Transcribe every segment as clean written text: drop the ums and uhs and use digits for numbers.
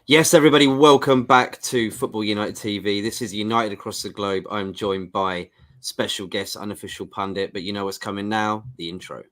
Yes, everybody, welcome back to Football United TV. This is United Across the Globe. I'm joined by special guest, unofficial pundit, but you know what's coming now? The intro.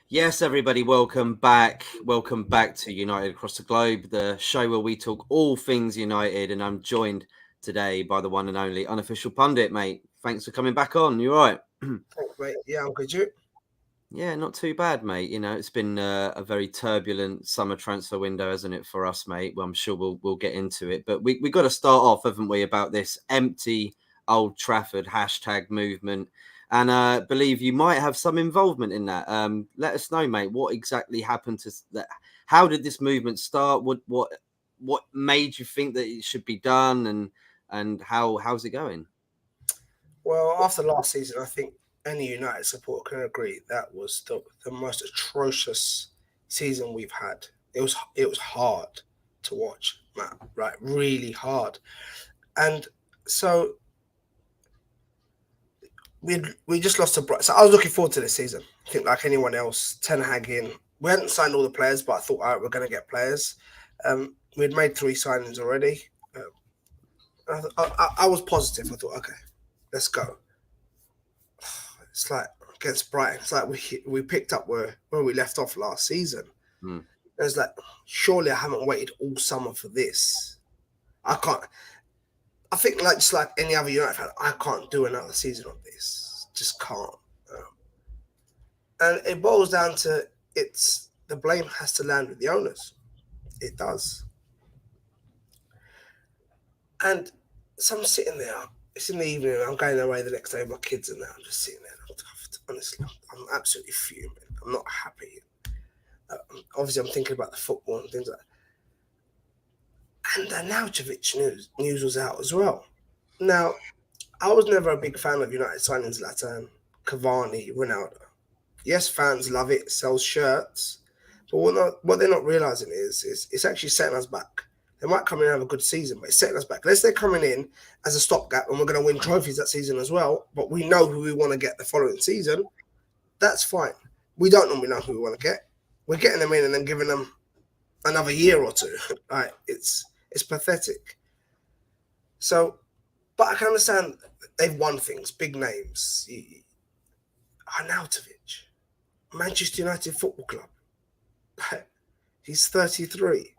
Yes, everybody, welcome back. Welcome back to United Across the Globe, the show where we talk all things United. And I'm joined today by the one and only unofficial pundit, mate. Thanks for coming back on. You all right? Thanks, mate. Yeah, I'm good. You? Yeah, not too bad, mate. You know, it's been a very turbulent summer transfer window, hasn't it, for us, mate? Well, I'm sure we'll get into it. But we got to start off, haven't we, about this empty Old Trafford hashtag movement. And I believe you might have some involvement in that. Let us know, mate. What exactly happened to that? How did this movement start? What made you think that it should be done? And how's it going? Well, after last season, I think any United supporter can agree that was the most atrocious season we've had. It was hard to watch, Matt. Right, really hard. And so we just lost a bright. So I was looking forward to this season. I think like anyone else, Ten Hag in. We hadn't signed all the players, but I thought, all right, we're going to get players. We'd made 3 signings already. I was positive. I thought, okay, let's go. It's like against Brighton. It's like we picked up where we left off last season. Hmm. It's like, surely I haven't waited all summer for this. I can't. I think just like any other United fan, I can't do another season of this. Just can't. And it boils down to the blame has to land with the owners. It does. And so I'm sitting there. It's in the evening. I'm going away the next day with my kids and that. I'm just sitting there. Honestly, I'm absolutely fuming. I'm not happy. Obviously, I'm thinking about the football and things like that. And the Naujovic news was out as well. Now, I was never a big fan of United signings Zlatan, Cavani, Ronaldo. Yes, fans love it, sells shirts. But what they're not realising is it's actually setting us back. They might come in and have a good season, but it's setting us back. Unless they're coming in as a stopgap and we're going to win trophies that season as well, but we know who we want to get the following season, that's fine. We don't normally know who we want to get. We're getting them in and then giving them another year or two. Right? It's pathetic. So, but I can understand they've won things, big names. Arnautovic, Manchester United Football Club. He's 33.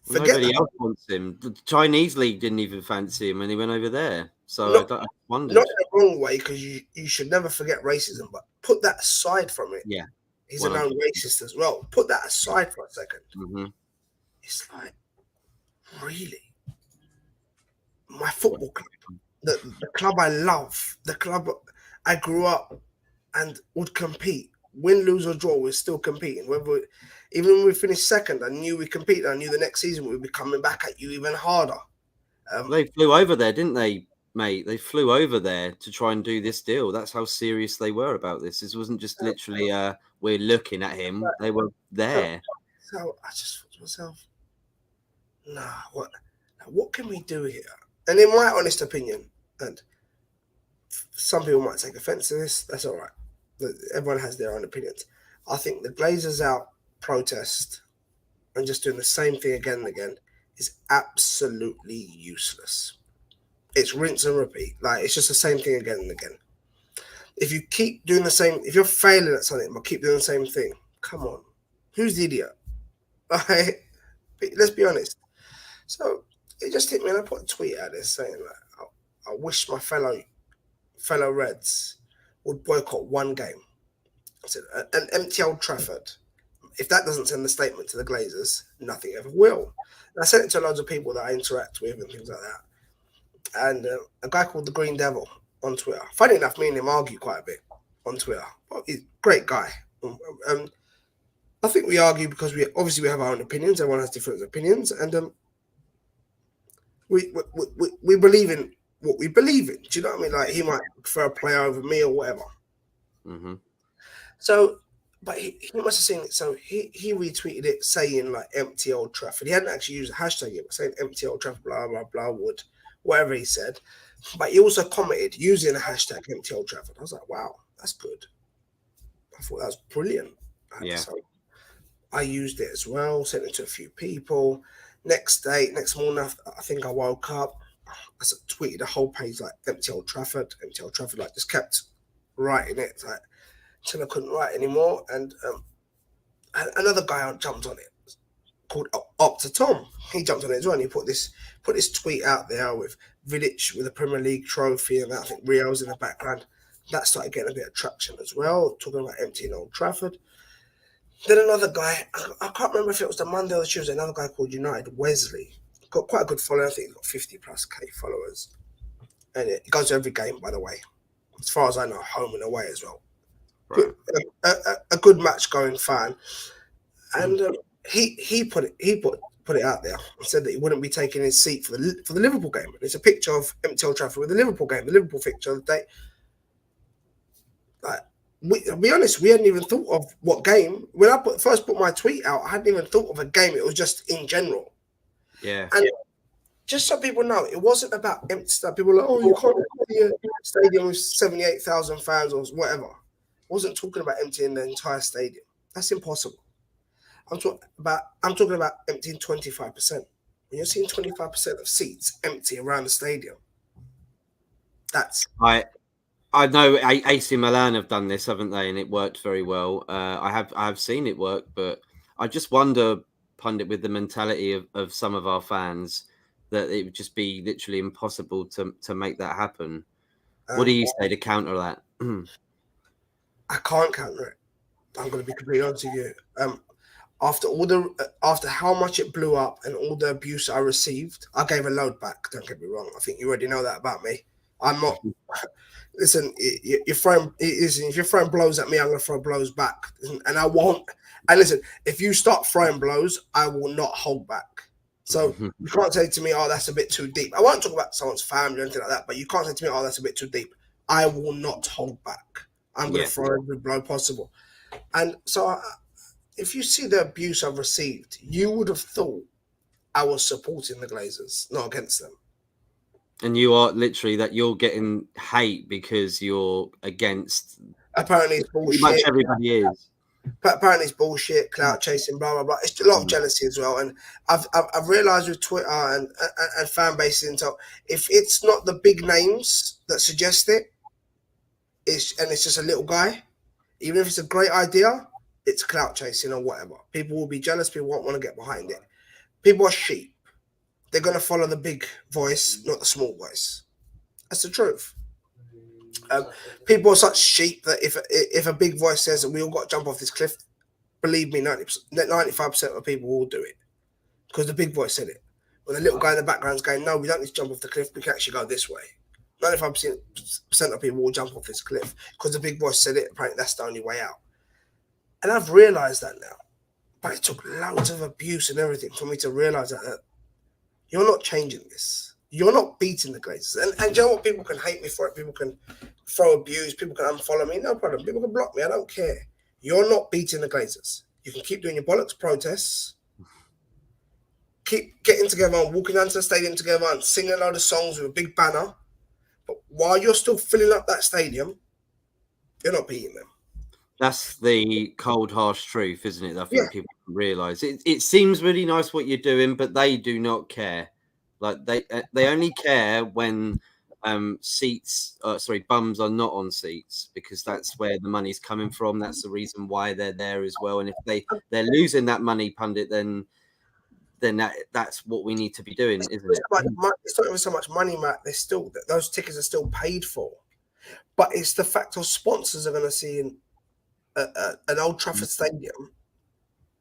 Nobody else wants him. The Chinese league didn't even fancy him, and he went over there. So I wondered. Not in the wrong way, because you should never forget racism, but put that aside from it. Yeah, he's a known racist as well. Put that aside for a second. Mm-hmm. It's like, really, my football club, the club I love, the club I grew up and would compete, win, lose or draw, we're still competing. Even when we finished second, I knew we competed. I knew the next season we would be coming back at you even harder. They flew over there, didn't they, mate? They flew over there to try and do this deal. That's how serious they were about this. This wasn't just literally we're looking at him. They were there. So I just thought to myself, nah, what can we do here? And in my honest opinion, and some people might take offense to this, that's all right. Everyone has their own opinions. I think the Glazers out protest and just doing the same thing again and again is absolutely useless. It's rinse and repeat. Like, it's just the same thing again and again. If you keep doing the same, if you're failing at something but keep doing the same thing, come on, who's the idiot? Right? Let's be honest. So it just hit me, and I put a tweet out there saying, like, I wish my fellow Reds would boycott one game. I said, an empty Old Trafford, If that doesn't send a statement to the Glazers, nothing ever will. And I sent it to loads of people that I interact with and things like that. And a guy called the Green Devil on Twitter. Funny enough, me and him argue quite a bit on Twitter. Well, he's a great guy. I think we argue because we have our own opinions. Everyone has different opinions, and we believe in what we believe in. Do you know what I mean? Like, he might prefer a player over me or whatever. Mm-hmm. So, but he must have seen it. So he retweeted it saying like empty Old Trafford. He hadn't actually used a hashtag yet, but saying empty Old Trafford, blah blah blah, would whatever he said. But he also commented using the hashtag empty Old Trafford. I was like, wow, that's good. I thought that was brilliant. Yeah. So I used it as well, sent it to a few people. Next morning, I think I woke up. I tweeted the whole page like empty Old Trafford, like just kept writing it like until I couldn't write anymore. And another guy jumped on it called Opta Tom. He jumped on it as well, and he put this tweet out there with Vidic with a Premier League trophy, and I think Rio's in the background. That started getting a bit of traction as well, talking about emptying Old Trafford. Then another guy, I can't remember if it was the Monday or the Tuesday, another guy called United Wesley. Got quite a good following. I think he's got 50 plus K followers. And it goes to every game, by the way. As far as I know, home and away as well. Right. A good match going fan. And he put it out there and said that he wouldn't be taking his seat for the Liverpool game. And it's a picture of Emptyoldtrafford with the Liverpool game, the Liverpool fixture of the day. Like, to be honest, we hadn't even thought of what game. When I first put my tweet out, I hadn't even thought of a game. It was just in general. Yeah. And just so people know, it wasn't about empty stuff. People were like, oh, you can't empty a stadium with 78,000 fans or whatever. I wasn't talking about emptying the entire stadium. That's impossible. I'm talking about emptying 25%. When you're seeing 25% of seats empty around the stadium, that's... I know AC Milan have done this, haven't they? And it worked very well. I have seen it work, but I just wonder, Pundit, with the mentality of some of our fans, that it would just be literally impossible to make that happen. What do you say to counter that? I can't counter it. I'm going to be completely honest with you. After how much it blew up and all the abuse I received, I gave a load back. Don't get me wrong. I think you already know that about me. I'm not. Listen, if you're throwing blows at me, I'm going to throw blows back, and I won't. And listen, if you start throwing blows, I will not hold back. So you can't say to me, "Oh, that's a bit too deep." I won't talk about someone's family or anything like that, but you can't say to me, "Oh, that's a bit too deep." I will not hold back. I'm going to throw every blow possible. And so, if you see the abuse I've received, you would have thought I was supporting the Glazers, not against them. And you are literally that you're getting hate because you're against. Apparently, it's bullshit. Pretty much everybody is. But apparently, it's bullshit, clout chasing, blah blah blah. It's a lot of jealousy as well. And I've realised with Twitter and fan bases and so, if it's not the big names that suggest it, it's just a little guy, even if it's a great idea, it's clout chasing or whatever. People will be jealous. People won't want to get behind it. People are sheep. They're going to follow the big voice, not the small voice. That's the truth. People are such sheep that if a big voice says that we all got to jump off this cliff, believe me, 95% of people will do it because the big voice said it. When the little guy in the background is going, no, we don't need to jump off the cliff. We can actually go this way. 95% of people will jump off this cliff because the big voice said it. Apparently, that's the only way out. And I've realised that now. But it took loads of abuse and everything for me to realise that you're not changing this. You're not beating the Glazers. And you know what? People can hate me for it. People can throw abuse. People can unfollow me. No problem. People can block me. I don't care. You're not beating the Glazers. You can keep doing your bollocks protests. Keep getting together and walking down to the stadium together and singing a load of songs with a big banner. But while you're still filling up that stadium, you're not beating them. That's the cold, harsh truth, isn't it? I think people realise it seems really nice what you're doing, but they do not care. Like they only care when bums are not on seats, because that's where the money's coming from. That's the reason why they're there as well. And if they're losing that money, Pundit, then that's what we need to be doing, isn't it? It's not even so much money, Matt. Those tickets are still paid for, but it's the fact of sponsors are going to see an Old Trafford stadium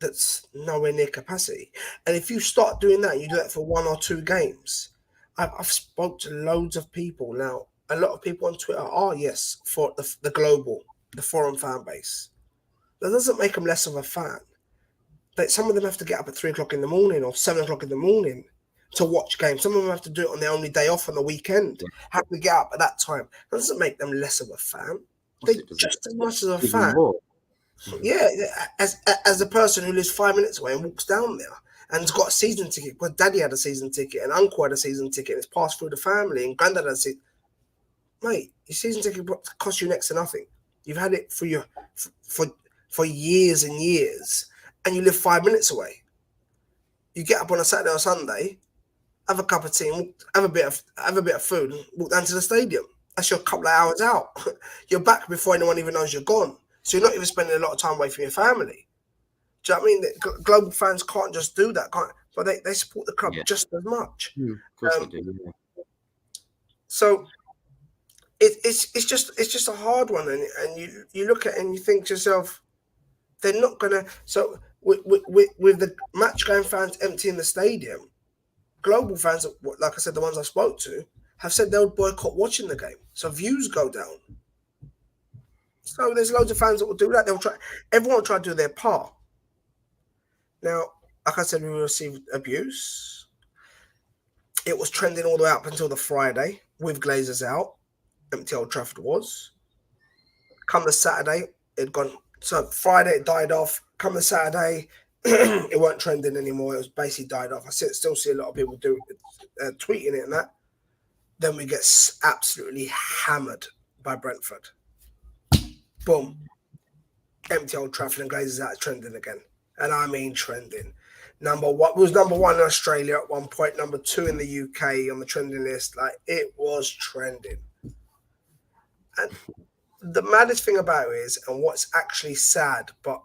that's nowhere near capacity. And if you start doing that, you do that for 1 or 2 games. I've spoke to loads of people now. A lot of people on Twitter are, yes, for the global, the foreign fan base. That doesn't make them less of a fan. But some of them have to get up at 3 o'clock in the morning or 7 o'clock in the morning to watch games. Some of them have to do it on their only day off on the weekend. Have to get up at that time. That doesn't make them less of a fan. They're just as much as a fan. Yeah, as a person who lives 5 minutes away and walks down there and's got a season ticket, because daddy had a season ticket and uncle had a season ticket, and it's passed through the family, and granddad had a season. Mate, your season ticket costs you next to nothing. You've had it for years and years, and you live 5 minutes away. You get up on a Saturday or Sunday, have a cup of tea, have a bit of food, and walk down to the stadium. That's your couple of hours out. You're back before anyone even knows you're gone. So you're not even spending a lot of time away from your family. Do you know what I mean? The global fans can't just do that, but they support the club just as much. Of course they do. Yeah. So it's just a hard one, and you look at it and you think to yourself, they're not gonna. So with the match going fans emptying the stadium, global fans, like I said, the ones I spoke to, have said they'll boycott watching the game, so views go down. So there's loads of fans that will do that. Everyone will try to do their part. Now, like I said, we received abuse. It was trending all the way up until the Friday with Glazers out. Empty Old Trafford was. Come the Saturday, it'd gone. So Friday it died off. Come the Saturday, it weren't trending anymore. It was basically died off. I still see a lot of people tweeting it and that. Then we get absolutely hammered by Brentford. Boom. Empty Old Trafford and Glazers out trending again. And I mean trending. Was number 1 in Australia at one point, number 2 in the UK on the trending list. Like, it was trending. And the maddest thing about it is, and what's actually sad, but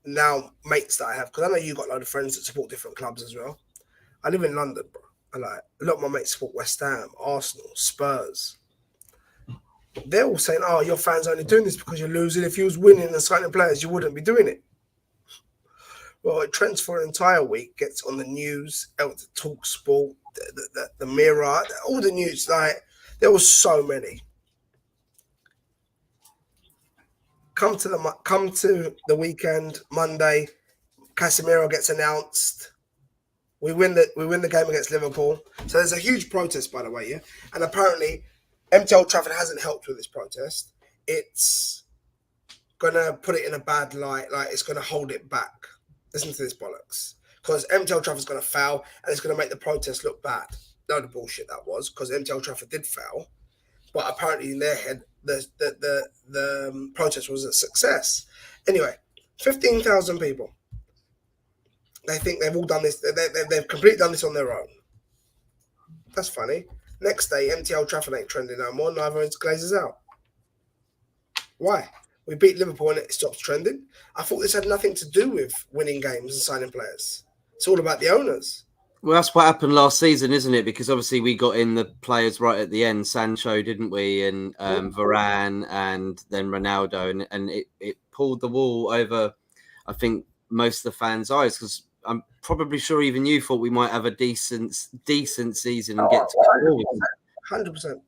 now mates that I have, because I know you got a lot of friends that support different clubs as well. I live in London, bro. And like, a lot of my mates support West Ham, Arsenal, Spurs. They're all saying, "Oh, your fans are only doing this because you're losing. If you was winning and signing players, you wouldn't be doing it." Well, it trends for an entire week, gets on the news, out the Talk Sport, the Mirror, all the news. Like, there was so many. Come to the weekend, Monday, Casemiro gets announced. We win the game against Liverpool. So there's a huge protest, by the way, yeah. And apparently, Emptyoldtrafford hasn't helped with this protest. It's gonna put it in a bad light, like it's gonna hold it back. Listen to this bollocks. Because Emptyoldtrafford's gonna fail and it's gonna make the protest look bad. No, the bullshit that was, because Emptyoldtrafford did fail. But apparently in their head, the protest was a success. Anyway, 15,000 people. They think they've all done this. They've completely done this on their own. That's funny. Next day, Emptyoldtrafford ain't trending no more. Neither is Glazers out. Why? We beat Liverpool and it stops trending. I thought this had nothing to do with winning games and signing players. It's all about the owners. Well, that's what happened last season, isn't it? Because obviously we got in the players right at the end, Sancho, didn't we? And Varane and then Ronaldo. And it pulled the wool over, I think, most of the fans' eyes, because I'm probably sure even you thought we might have a decent season and get to 100%.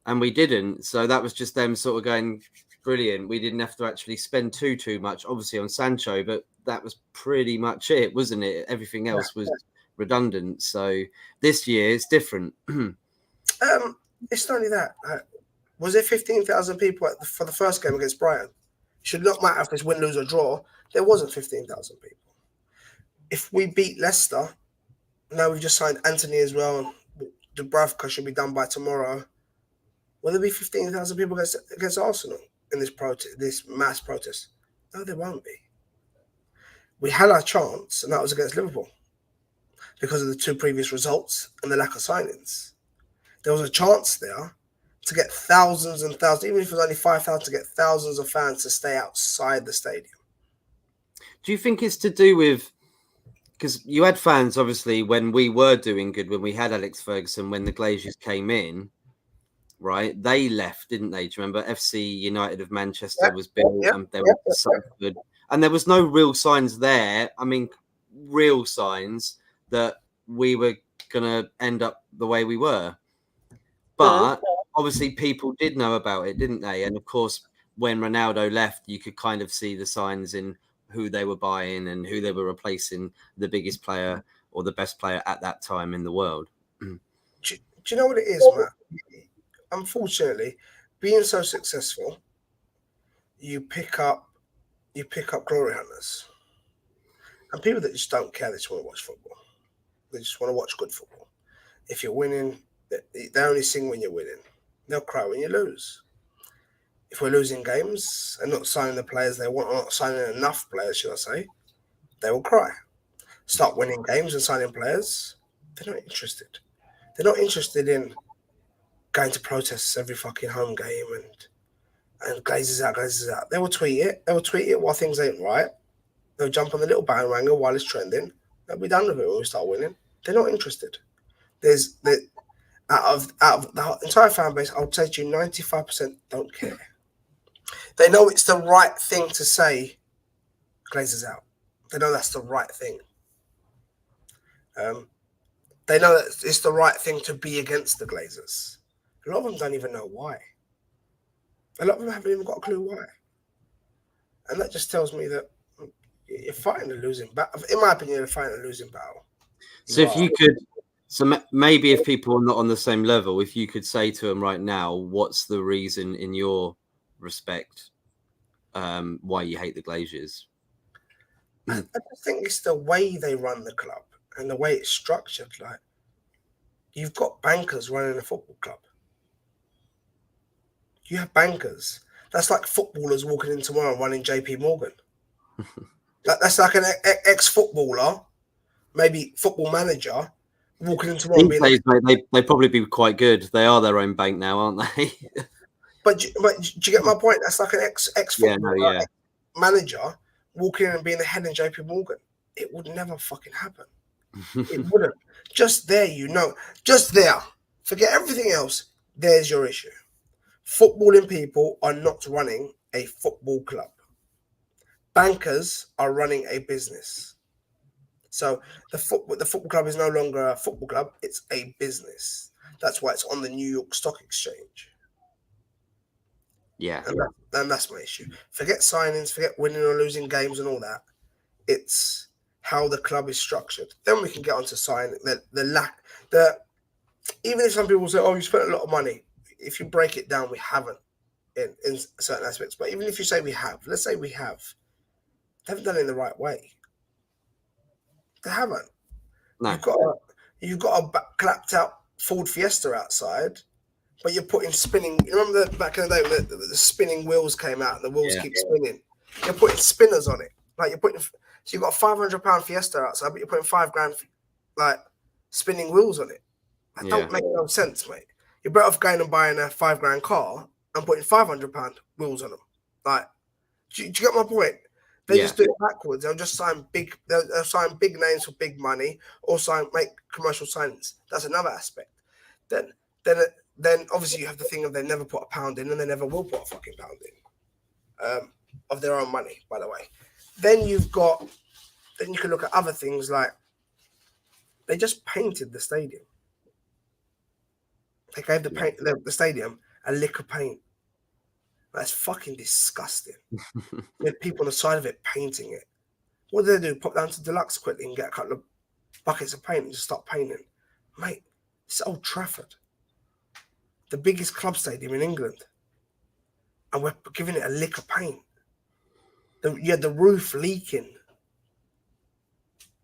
And we didn't. So that was just them sort of going, brilliant. We didn't have to actually spend too much, obviously, on Sancho, but that was pretty much it, wasn't it? Everything else was redundant. So this year it's different. It's not only that. Was there 15,000 people for the first game against Brighton? It should not matter if it's win, lose, or draw. There wasn't 15,000 people. If we beat Leicester, now we've just signed Antony as well. Dubravka should be done by tomorrow. Will there be 15,000 people against Arsenal in this mass protest? No, there won't be. We had our chance, and that was against Liverpool because of the 2 previous results and the lack of signings. There was a chance there to get thousands and thousands, even if it was only 5,000, to get thousands of fans to stay outside the stadium. Do you think it's to do with, because you had fans, obviously, when we were doing good, when we had Alex Ferguson, when the Glazers came in, right? They left, didn't they? Do you remember FC United of Manchester was built and they were Salford. and there was no real signs there. I mean, real signs that we were going to end up the way we were. But obviously people did know about it, didn't they? And of course, when Ronaldo left, you could kind of see the signs in who they were buying and who they were replacing the biggest player or the best player at that time in the world. Do you know what it is, Matt? Unfortunately, being so successful, you pick up glory hunters and people that just don't care. They just want to watch football. They just want to watch good football. If you're winning, they only sing when you're winning. They'll cry when you lose. If we're losing games and not signing the players they want, or not signing enough players, should I say, they will cry. Start winning games and signing players, they're not interested. They're not interested in going to protests every fucking home game and Glazers out. They will tweet it. They will tweet it while things ain't right. They'll jump on the little bandwagon while it's trending. They'll be done with it when we start winning. They're not interested. Out of the entire fan base, I would say to you, 95% don't care. They know it's the right thing to say, Glazers out. They know that's the right thing. They know that it's the right thing to be against the Glazers. A lot of them don't even know why. A lot of them haven't even got a clue why. And that just tells me that you're fighting a losing battle. In my opinion, you're fighting a losing battle. So if you could, maybe if people are not on the same level, if you could say to them right now, what's the reason in your respect why you hate the Glazers? I just think it's the way they run the club and the way it's structured. Like, you've got bankers running a football club. You have bankers. That's like footballers walking in tomorrow and running JP Morgan. That's like an ex-footballer, maybe football manager, walking in tomorrow. They'd probably be quite good. They are their own bank now, aren't they? But do you get my point? That's like an ex-footballer manager walking in and being the head in JP Morgan. It would never fucking happen. It wouldn't. Just there, just there. Forget everything else. There's your issue. Footballing people are not running a football club. Bankers are running a business. So the football club is no longer a football club. It's a business. That's why it's on the New York Stock Exchange. Yeah. And that's my issue. Forget signings, forget winning or losing games and all that. It's how the club is structured. Then we can get on to signing. Even if some people say, oh, you spent a lot of money. If you break it down, we haven't in certain aspects. But even if you say we have, let's say we have, they haven't done it in the right way. They haven't. No. You've got a clapped out Ford Fiesta outside, but you're putting spinning. You remember back in the day when the spinning wheels came out and the wheels keep spinning? You're putting spinners on it. So you've got a £500 Fiesta outside, but you're putting $5,000 like spinning wheels on it. That don't make no sense, mate. You're better off going and buying a £5,000 car and putting £500 wheels on them. Like, do you get my point? They just do it backwards. They'll just sign big. They'll sign big names for big money, or make commercial signings. That's another aspect. Then obviously you have the thing of they never put a pound in, and they never will put a fucking pound in of their own money. By the way, then you can look at other things like they just painted the stadium. They gave the stadium a lick of paint. That's fucking disgusting. With people on the side of it painting it. What do they do? Pop down to Deluxe quickly and get a couple of buckets of paint and just start painting. Mate, it's Old Trafford. The biggest club stadium in England. And we're giving it a lick of paint. You had the roof leaking.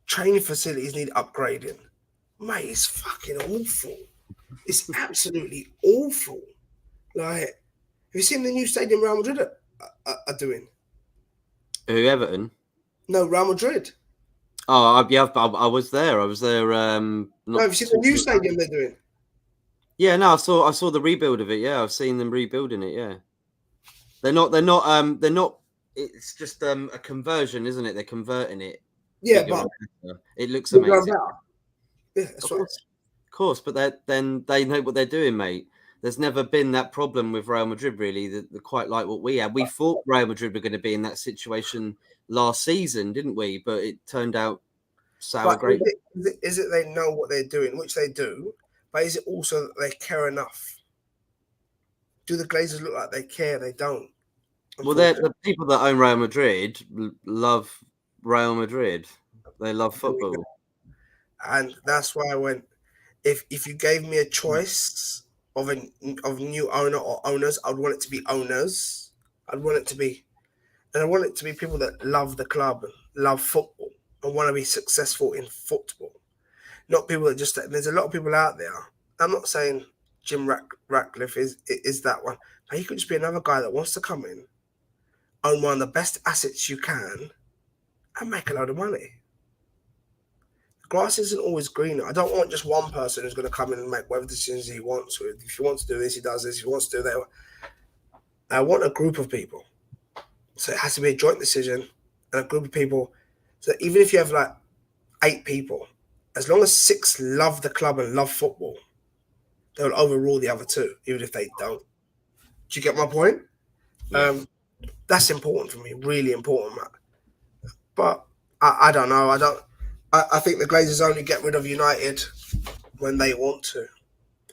Training facilities need upgrading. Mate, it's fucking awful. It's absolutely awful. Like, have you seen the new stadium Real Madrid are doing? Who, Everton? No, Real Madrid. Oh, yeah, I was there. I was there. Have you seen the new stadium they're doing? Yeah, no, I saw the rebuild of it. Yeah, I've seen them rebuilding it. Yeah, they're not. It's just a conversion, isn't it? They're converting it. Yeah, but it looks amazing. Yeah, that's right. Of course, but they know what they're doing, mate. there's never been that problem with Real Madrid, really. They're quite like what we had. We thought Real Madrid were going to be in that situation last season, didn't we? But it turned out sour But grapes. is it they know what they're doing, which they do, but is it also that they care enough? Do the Glazers look like they care? They don't. Well, the people that own Real Madrid love Real Madrid. They love football. And that's why I went, if you gave me a choice of new owner or owners, I'd want it to be owners. I'd want it to be, and I want it to be people that love the club and love football and want to be successful in football. Not people that just, there's a lot of people out there. I'm not saying Jim Ratcliffe is that one, but he could just be another guy that wants to come in, own one of the best assets you can, and make a load of money. Grass isn't always greener. I don't want just one person who's going to come in and make whatever decisions he wants. If he wants to do this, he does this. If he wants to do that. I want a group of people. So it has to be a joint decision and a group of people. So even if you have like 8 people, as long as 6 love the club and love football, they'll overrule the other 2, even if they don't. Do you get my point? Yeah. That's important for me, really important, Matt. But I don't know. I think the Glazers only get rid of United when they want to.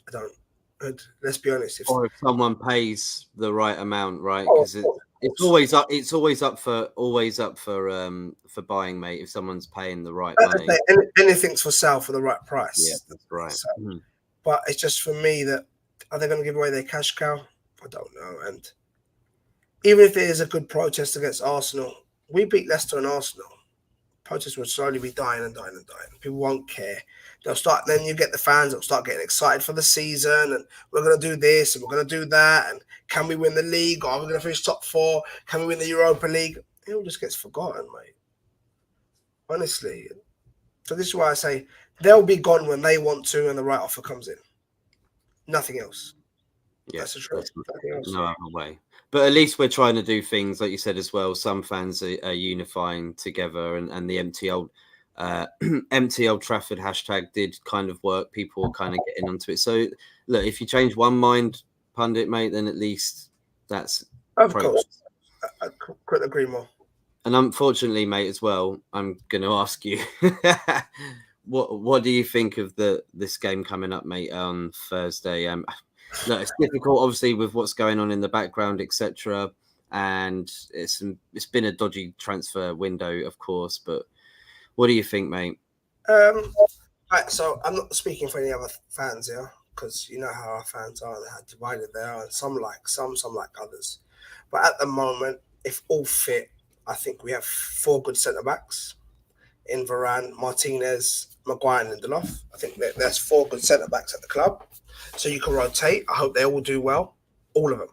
I don't. And let's be honest. Or if someone pays the right amount, right? Because it's always up. It's always up for buying, mate. If someone's paying the right money, anything's for sale for the right price. Yeah, that's right. So, but it's just for me that, are they going to give away their cash cow? I don't know. And even if it is a good protest against Arsenal, we beat Leicester and Arsenal. Protests will slowly be dying and dying and dying. People won't care. They'll start. Then you get the fans that'll start getting excited for the season, and we're going to do this and we're going to do that. And can we win the league? Or are we going to finish top 4? Can we win the Europa League? It all just gets forgotten, mate. Honestly. So this is why I say they'll be gone when they want to, and the right offer comes in. Nothing else. Yeah, that's the truth. No other way. But at least we're trying to do things, like you said as well. Some fans are unifying together, and the empty old Trafford hashtag did kind of work. People were kind of getting onto it. So look, if you change one mind, pundit, mate, then at least that's course. I couldn't agree more. And unfortunately, mate, as well, I'm going to ask you, what do you think of this game coming up, mate, on Thursday? No, it's difficult, obviously, with what's going on in the background, etc. And it's been a dodgy transfer window, of course. But what do you think, mate? Right, so I'm not speaking for any other fans here, because you know how our fans are. They're divided there, and some like others. But at the moment, if all fit, I think we have 4 good centre backs in Varane, Martinez, Maguire, and Lindelof. I think there's 4 good centre backs at the club. So you can rotate. I hope they all do well, all of them.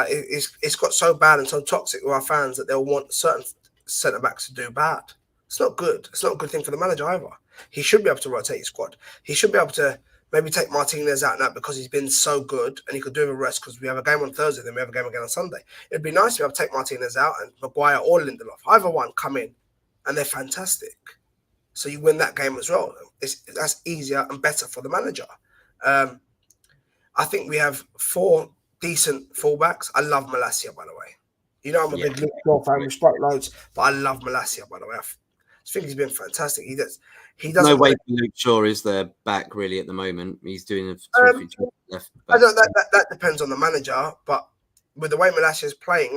It's got so bad and so toxic with our fans that they'll want certain centre backs to do bad. It's not good. It's not a good thing for the manager either. He should be able to rotate his squad. He should be able to maybe take Martinez out now because he's been so good, and he could do the rest because we have a game on Thursday, then we have a game again on Sunday. It'd be nice to be able to take Martinez out and Maguire or Lindelof, either one, come in, and they're fantastic. So you win that game as well. That's easier and better for the manager. I think we have 4 decent fullbacks. I love Malacia, by the way. You know I'm a big Luke Shaw fan. We strike loads, but I love Malacia, by the way. I think he's been fantastic. He does. No way for Luke Shaw is their back really at the moment. He's doing a terrific job left back. I don't. That depends on the manager, but with the way Malacia is playing,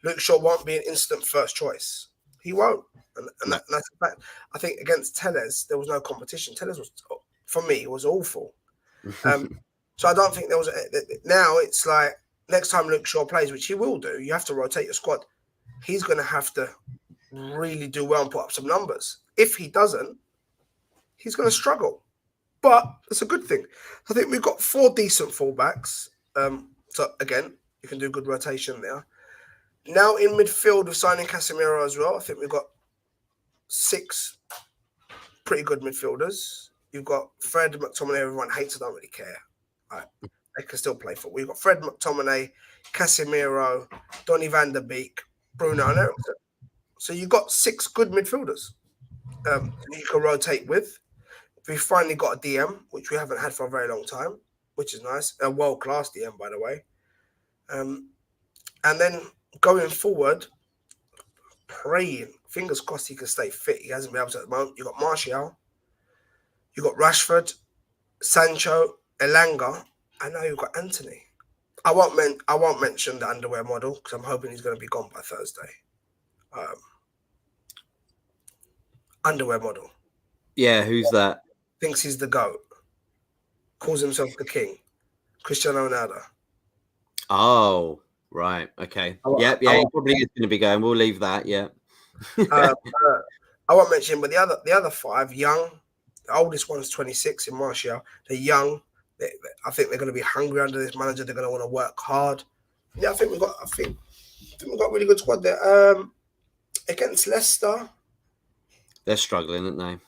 Luke Shaw won't be an instant first choice. He won't, and that's a fact. I think against Telles there was no competition. Telles was, for me, was awful. So I don't think there was. Now it's like next time Luke Shaw plays, which he will do, you have to rotate your squad. He's going to have to really do well and put up some numbers. If he doesn't, he's going to struggle. But it's a good thing. I think we've got 4 decent fullbacks. So again, you can do good rotation there. Now in midfield, we're signing Casemiro as well. I think we've got 6 pretty good midfielders. You've got Fred, McTominay. Everyone hates. I don't really care. Right. They can still play football. We've got Fred, McTominay, Casemiro, Donny van der Beek, Bruno, and Eriksen. So you've got 6 good midfielders you can rotate with. We've finally got a DM, which we haven't had for a very long time. which is nice. A world-class DM, by the way. And then going forward, praying, fingers crossed he can stay fit. He hasn't been able to at the moment. You got Martial, you got Rashford, Sancho, Elanga, and now you've got Antony. I won't mention the underwear model because I'm hoping he's going to be gone by Thursday. Underwear model. Yeah, who's that? Thinks he's the GOAT. Calls himself the king. Cristiano Ronaldo. Oh, right. Okay. He probably is going to be going. We'll leave that. Yeah. I won't mention him, but the other five, young. The oldest one's 26 in Martial. They're young. I think they're going to be hungry under this manager. They're going to want to work hard. Yeah, I think we've got a really good squad there. Against Leicester, they're struggling, aren't they?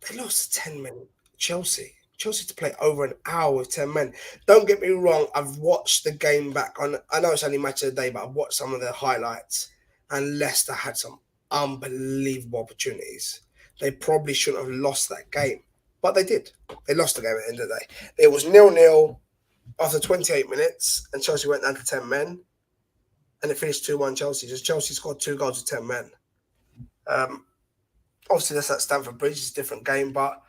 They lost to 10 men. Chelsea to play over an hour with 10 men. Don't get me wrong. I've watched the game back on. I know it's only match of the day, but I've watched some of the highlights. And Leicester had some unbelievable opportunities. They probably shouldn't have lost that game, but they did. They lost the game at the end of the day. It was 0-0 after 28 minutes, and Chelsea went down to 10 men, and it finished 2-1 Chelsea. Just Chelsea scored 2 goals with 10 men. Obviously, that's at Stamford Bridge. It's a different game, but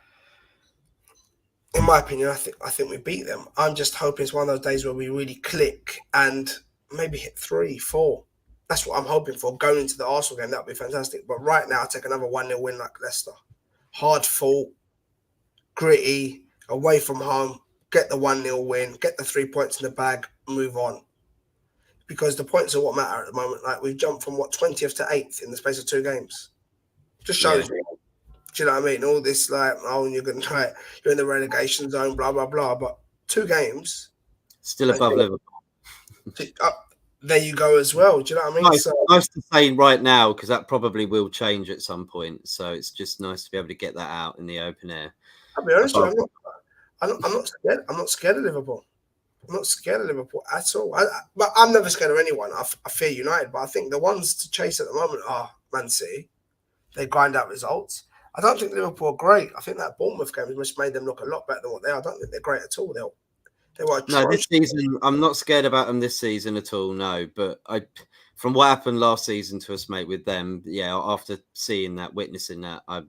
in my opinion, I think we beat them. I'm just hoping it's one of those days where we really click and maybe hit 3, 4. That's what I'm hoping for. Going into the Arsenal game, that would be fantastic. But right now, I'll take another 1-0 win like Leicester. Hard fought, gritty, away from home, get the 1-0 win, get the 3 points in the bag, move on. Because the points are what matter at the moment. Like, we've jumped from 20th to 8th in the space of 2 games. Just shows me. Do you know what I mean? All this you're going to try it. You're in the relegation zone, blah, blah, blah. But 2 games. Still above Liverpool. There you go as well. Do you know what I mean? Nice to say right now, because that probably will change at some point. So it's just nice to be able to get that out in the open air. I'll be honest with you, I'm not scared. I'm not scared of Liverpool. I'm not scared of Liverpool at all. But I'm never scared of anyone. I fear United. But I think the ones to chase at the moment are Man City. They grind out results. I don't think Liverpool are great. I think that Bournemouth game has just made them look a lot better than what they are. I don't think they're great at all. No, this season, I'm not scared about them this season at all, no. But from what happened last season to us, mate, with them, after seeing that, witnessing that, I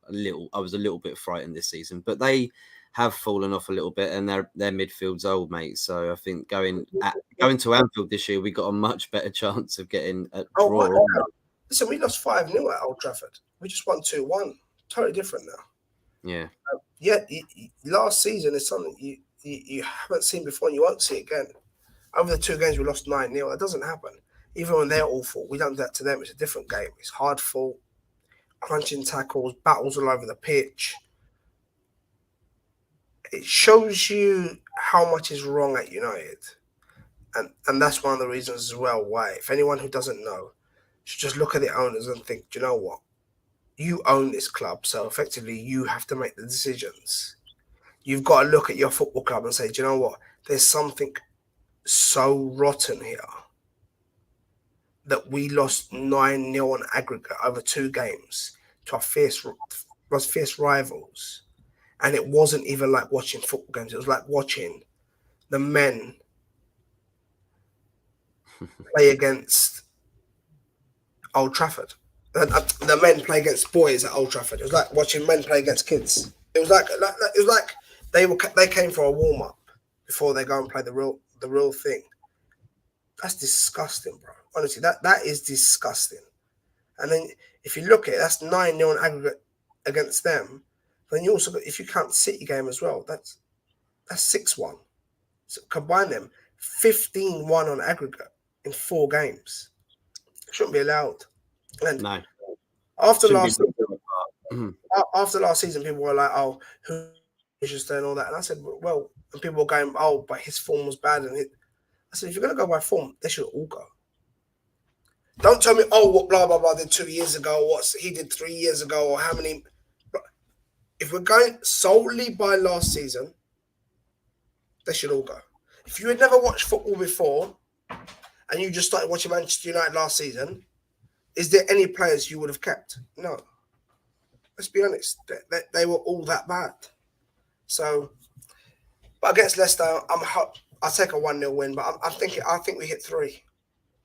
was a little bit frightened this season. But they have fallen off a little bit, and their midfield's old, mate. So I think going to Anfield this year, we got a much better chance of getting a draw. Listen, we lost 5-0 at Old Trafford. We just won 2-1. Totally different now. Yeah. Last season is something you haven't seen before and you won't see again. Over the 2 games, we lost 9-0. That doesn't happen. Even when they're awful, we don't do that to them. It's a different game. It's hard fought, crunching tackles, battles all over the pitch. It shows you how much is wrong at United. And that's one of the reasons as well why, if anyone who doesn't know, should just look at the owners and think, do you know what? You own this club, so effectively you have to make the decisions. You've got to look at your football club and say, do you know what? There's something so rotten here that we lost 9-0 on aggregate over 2 games to our fierce rivals. And it wasn't even like watching football games. It was like watching the men play against Old Trafford. The men play against boys at Old Trafford. It was like watching men play against kids. It was like they came for a warm up before they go and play the real thing. That's disgusting, bro. Honestly, that is disgusting. And then if you look at it, that's 9-0 on aggregate against them. Then you also got, if you count City game as well, that's 6-1. So combine them, 15-1 on aggregate in 4 games. Shouldn't be allowed. And no. After last season, people were like, "Oh, who should stay and all that?" And I said, "Well," and people were going, "Oh, but his form was bad." And I said, "If you're going to go by form, they should all go. Don't tell me, oh, what blah blah blah did 2 years ago, what he did 3 years ago, or how many." If we're going solely by last season, they should all go. If you had never watched football before and you just started watching Manchester United last season, is there any players you would have kept? No. Let's be honest. They were all that bad. So But against Leicester, I'll take a 1-0 win. But I think we hit 3.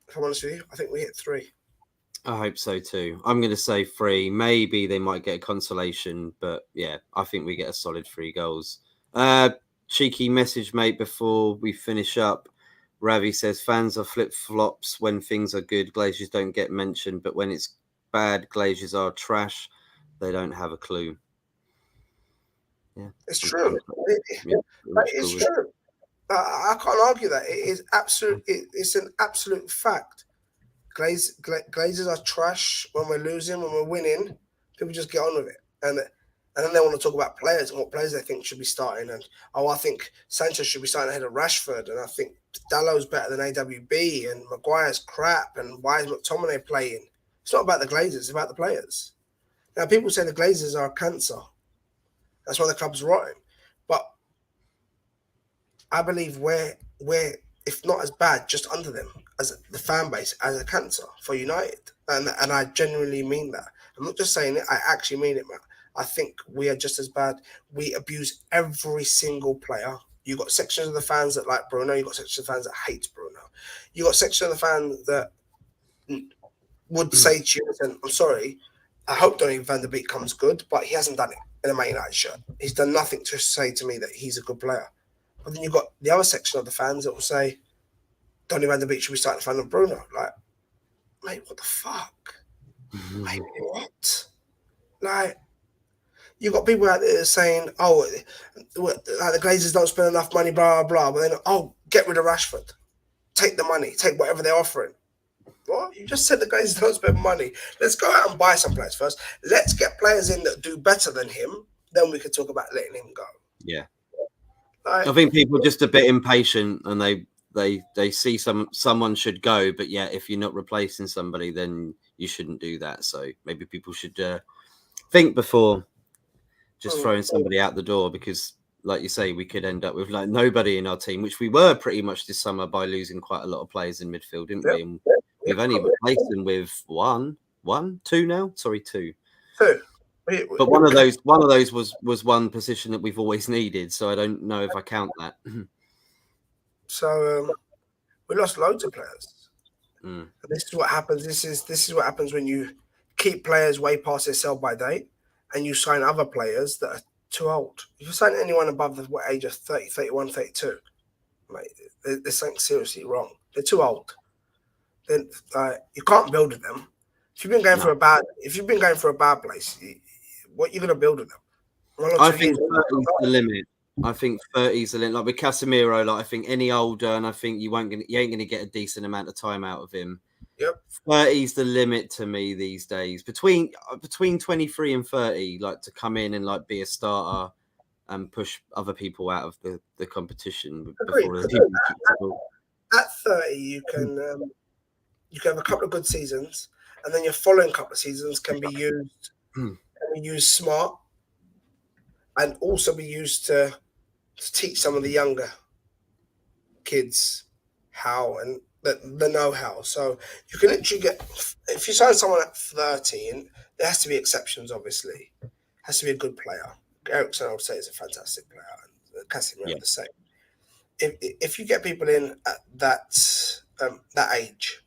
If I'm honest with you, I think we hit 3. I hope so too. I'm going to say 3. Maybe they might get a consolation, but yeah, I think we get a solid 3 goals. Cheeky message, mate, before we finish up. Ravi says fans are flip-flops when things are good. Glaziers don't get mentioned, but when it's bad, Glaziers are trash. They don't have a clue. Yeah, It's true. It's true. I can't argue that. It is absolute. It's an absolute fact. Glazers are trash when we're losing. When we're winning, people just get on with it, and then they want to talk about players and what players they think should be starting. And I think Sanchez should be starting ahead of Rashford, and I think Dallow's better than AWB, and Maguire's crap, and why is McTominay playing? It's not about the Glazers; it's about the players. Now, people say the Glazers are a cancer. That's why the club's rotten, but I believe we're if not as bad, just under them as the fan base, as a cancer for United. And I genuinely mean that. I'm not just saying it, I actually mean it, man. I think we are just as bad. We abuse every single player. You got sections of the fans that like Bruno, you got sections of the fans that hate Bruno. You got sections of the fans that would say to you, I'm sorry, I hope Donny van der Beek comes good, but he hasn't done it in a Man United shirt. He's done nothing to say to me that he's a good player. But then you've got the other section of the fans that will say, Donny van der Beek should be starting in front of Bruno. Like, mate, what the fuck? Mate, what? Like, you've got people out there saying, oh, like the Glazers don't spend enough money, blah, blah, blah. But then, oh, get rid of Rashford. Take the money. Take whatever they're offering. What? You just said the Glazers don't spend money. Let's go out and buy some players first. Let's get players in that do better than him. Then we can talk about letting him go. Yeah. Like, I think people are just a bit impatient and they see someone should go, but yeah, if you're not replacing somebody, then you shouldn't do that. So maybe people should think before just throwing somebody out the door, because like you say, we could end up with like nobody in our team, which we were pretty much this summer by losing quite a lot of players in midfield, didn't we? And we've only replaced them with two now. Sorry, two. But one of those was one position that we've always needed, so I don't know if I count that. So we lost loads of players. And this is what happens. This is what happens when you keep players way past their sell-by date and you sign other players that are too old. If you sign anyone above the age of 30, 31, 32, mate, there's something seriously wrong. They're too old. Then you can't build with them. If you've been going for a bad place, what you're gonna build with them? I think 30 is the limit. I think 30 is the limit. Like with Casemiro, like I think any older, and I think you ain't gonna get a decent amount of time out of him. Yep. 30 is the limit to me these days. Between 23 and 30, like to come in and like be a starter and push other people out of the competition. At 30, you can have a couple of good seasons, and then your following couple of seasons can be used smart, and also be used to teach some of the younger kids how and the know-how. So you can literally get, if you sign someone at 30, and there has to be exceptions, obviously, has to be a good player. Ericsson, I would say, is a fantastic player, and Casemiro the same. If you get people in at that age,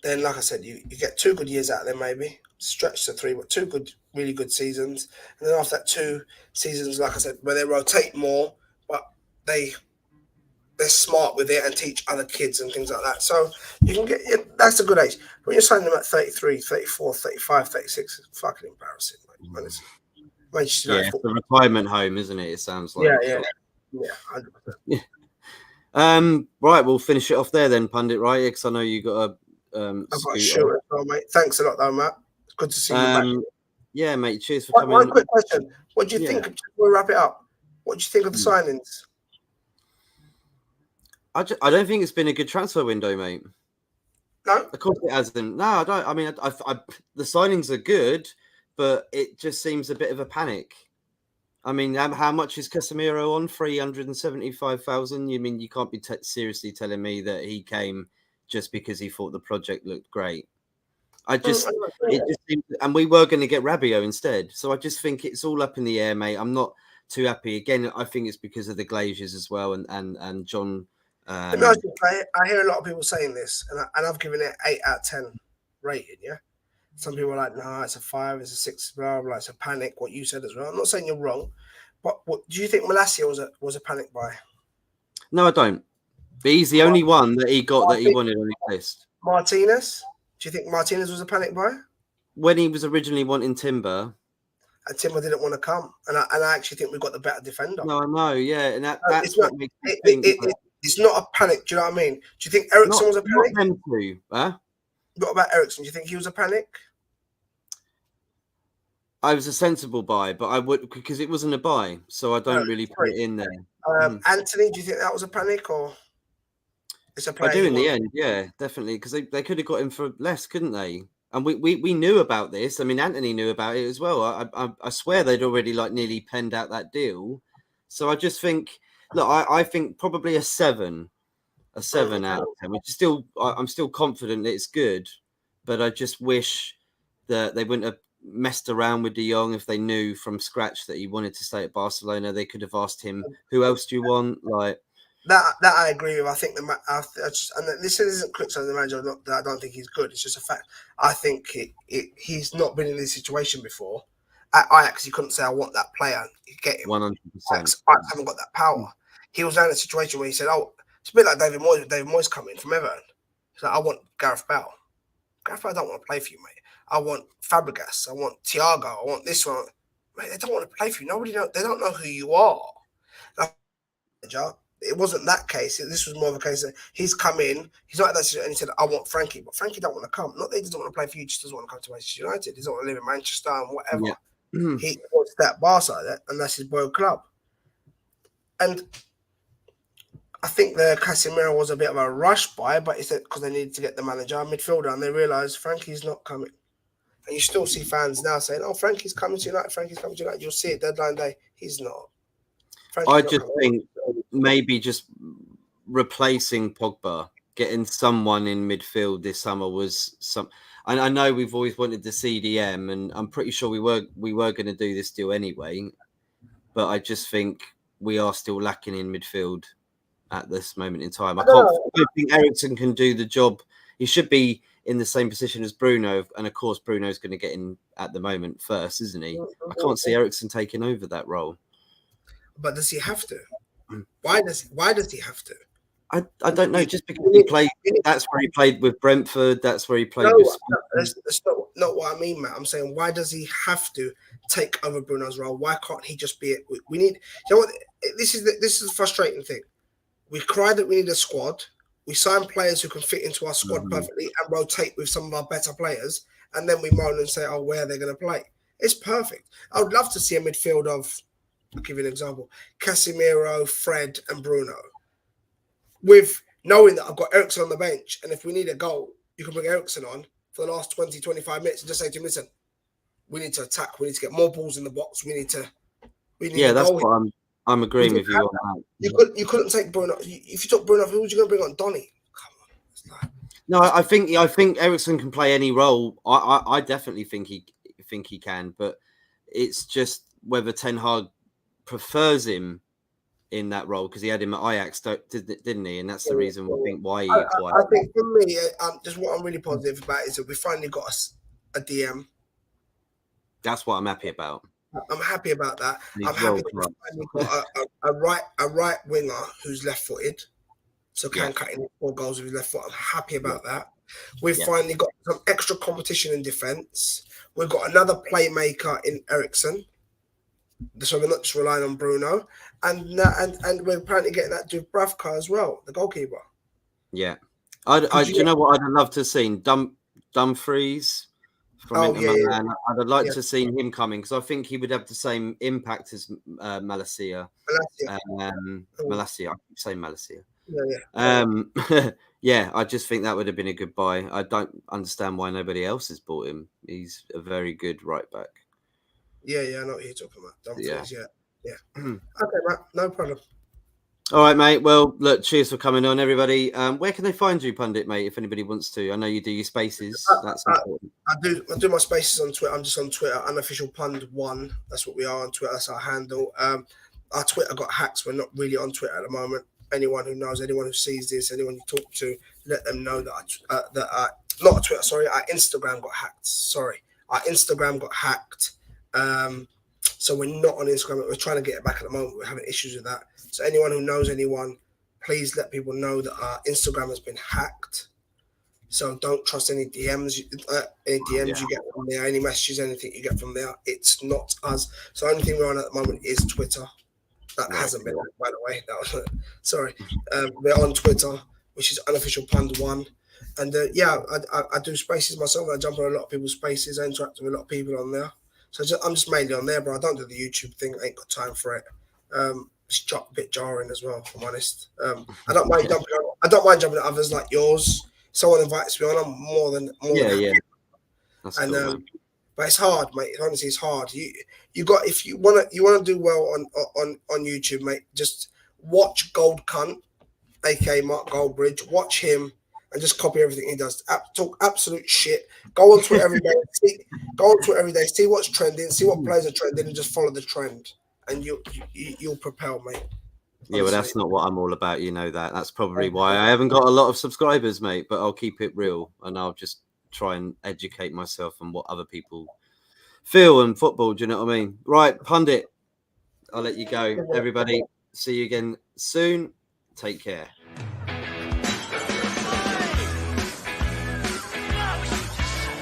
then like I said, you get 2 good years out of them, maybe stretch to 3, but 2 really good seasons, and then after that 2 seasons, like I said, where they rotate more, but they're smart with it and teach other kids and things like that. So you can get that's a good age. When you're signing them at 33, 34, 35, 36, it's fucking embarrassing, mate, honestly. It's a retirement home, isn't it? It sounds like. Yeah, 100%. Right, we'll finish it off there then, Pundit. Right, because I know you got a. I've got a shoot as well, mate. Thanks a lot, though, Matt. It's good to see you back. Yeah, mate. Cheers for coming. One quick question: what do you think? We'll wrap it up. What do you think of the signings? I don't think it's been a good transfer window, mate. No, of course it hasn't. No, I don't. I mean, the signings are good, but it just seems a bit of a panic. I mean, how much is Casemiro on? 375,000. You mean you can't be seriously telling me that he came just because he thought the project looked great? It just seems, and we were going to get Rabiot instead. So I just think it's all up in the air, mate. I'm not too happy. Again, I think it's because of the Glaziers as well, and John. Let me ask you, I hear a lot of people saying this, and I've given it 8 out of 10 rating. Yeah, some people are like, nah, it's a 5, it's a 6, blah blah. It's a panic. What you said as well. I'm not saying you're wrong, but what do you think Malacia was a panic buy? No, I don't. But he's the only one that he got that he wanted on his list. Martinez. Do you think Martinez was a panic buy? When he was originally wanting Timber. And Timber didn't want to come. And I actually think we got the better defender. No, I know, yeah. And that's it's what not, makes me think. It's not a panic, do you know what I mean? Do you think Ericsson was a panic? Not them two, huh? What about Ericsson? Do you think he was a panic? I was a sensible buy, but I would, because it wasn't a buy, so I don't really put it in there. Antony, do you think that was a panic, or it's a player? I do in the end, yeah, definitely, because they could have got him for less, couldn't they? And we knew about this. I mean, Antony knew about it as well. I swear they'd already like nearly penned out that deal. So I just think, look, I think probably a 7 out of 10, which is still, I'm still confident that it's good, but I just wish that they wouldn't have messed around with De Jong. If they knew from scratch that he wanted to stay at Barcelona, they could have asked him, who else do you want? Like that I agree with. I think and this isn't criticism of the manager. I don't think he's good. It's just a fact. I think he's not been in this situation before. At Ajax, he couldn't say, I want that player. You get him. 100%. Ajax haven't got that power. He was now in a situation where he said, oh, it's a bit like David Moyes. David Moyes coming from Everton. He's like, I want Gareth Bale. Gareth Bale don't want to play for you, mate. I want Fabregas. I want Thiago. I want this one. Mate, they don't want to play for you. They don't know who you are. It wasn't that case. This was more of a case that he's come in. He's not at that situation, and he said, I want Frankie. But Frankie don't want to come. Not that he doesn't want to play for you. He just doesn't want to come to Manchester United. He doesn't want to live in Manchester and whatever. Yeah. He wants that Barca, and that's his boy club. And I think the Casemiro was a bit of a rush buy, but it's because they needed to get the manager, midfielder, and they realised Frankie's not coming. And you still see fans now saying, oh, Frankie's coming to United, Frankie's coming to United. You'll see it deadline day. He's not. I just think maybe just replacing Pogba, getting someone in midfield this summer was some. And I know we've always wanted the CDM, and I'm pretty sure we were going to do this deal anyway. But I just think we are still lacking in midfield at this moment in time. I don't think Eriksen can do the job. He should be in the same position as Bruno, and of course Bruno's going to get in at the moment first, isn't he? I can't see Eriksen taking over that role. But does he have to? Why does he have to? I don't know. Just because he played, that's where he played with Brentford. That's where he played with. That's not what I mean, Matt. I'm saying, why does he have to take over Bruno's role? Why can't he just be it? We need. You know what? This is the frustrating thing. We cry that we need a squad. We sign players who can fit into our squad perfectly and rotate with some of our better players, and then we moan and say, "Oh, where are they going to play?" It's perfect. I would love to see a midfield of. I'll give you an example: Casemiro, Fred, and Bruno. With knowing that I've got Eriksen on the bench, and if we need a goal, you can bring Eriksen on for the last 20, 25 minutes and just say to him, listen, we need to attack. We need to get more balls in the box. We need that's what I'm agreeing with you on that. You couldn't take Bruno. If you took Bruno, who was you going to bring on? Donny? Come on. No, I think Eriksen can play any role. I definitely think he can, but it's just whether Ten Hag prefers him in that role, because he had him at Ajax, didn't he? And that's the reason why he acquired. I think for me, just what I'm really positive about is that we finally got a DM. That's what I'm happy about. I'm happy about that. I'm happy that we finally got a right winger who's left-footed, so can cut in 4 goals with his left foot. I'm happy about that. We've finally got some extra competition in defence. We've got another playmaker in Eriksen. So we're not just relying on Bruno, and we're apparently getting that Dubravka as well, the goalkeeper. Yeah, do you know what I'd love to have seen? Dumfries from Inter Milan. I'd have liked to have seen him coming, because I think he would have the same impact as Malacia. Malacia, I keep saying Malacia. Yeah, I just think that would have been a good buy. I don't understand why nobody else has bought him. He's a very good right back. Yeah, I know what you're talking about. Dumfries, yeah. Okay, Matt, no problem. All right, mate. Well, look, cheers for coming on, everybody. Where can they find you, Pundit, mate, if anybody wants to? I know you do your spaces. That's I, important. I do my spaces on Twitter. I'm just on Twitter, unofficial pund1. That's what we are on Twitter. That's our handle. Our Twitter got hacked. We're not really on Twitter at the moment. Anyone who knows, anyone who sees this, anyone you talk to, let them know that not Twitter. Sorry, our Instagram got hacked. Sorry, our Instagram got hacked. So we're not on Instagram. We're trying to get it back at the moment. We're having issues with that. So anyone who knows anyone, please let people know that our Instagram has been hacked. So don't trust any DMs, you get from there, any messages, anything you get from there. It's not us. So the only thing we're on at the moment is Twitter. That hasn't been, by the way. That was, sorry. We're on Twitter, which is unofficial pund1. And I do spaces myself. I jump on a lot of people's spaces. I interact with a lot of people on there. So I'm just mainly on there, bro. I don't do the YouTube thing. I ain't got time for it. It's a bit jarring as well, if I'm honest. I don't mind jumping on. I don't mind jumping at others like yours. Someone invites me on, I'm more than happy. That's and cool, but it's hard, mate. Honestly, it's hard. You got, if you wanna do well on YouTube, mate, just watch Gold Cunt, aka Mark Goldbridge. Watch him and just copy everything he does. Talk absolute shit. Go on Twitter every day. See what's trending. See what players are trending, and just follow the trend. And you'll propel, mate. Yeah, well, that's not what I'm all about. You know that. That's probably why I haven't got a lot of subscribers, mate. But I'll keep it real, and I'll just try and educate myself on what other people feel in football. Do you know what I mean? Right, Pundit. I'll let you go, everybody. See you again soon. Take care.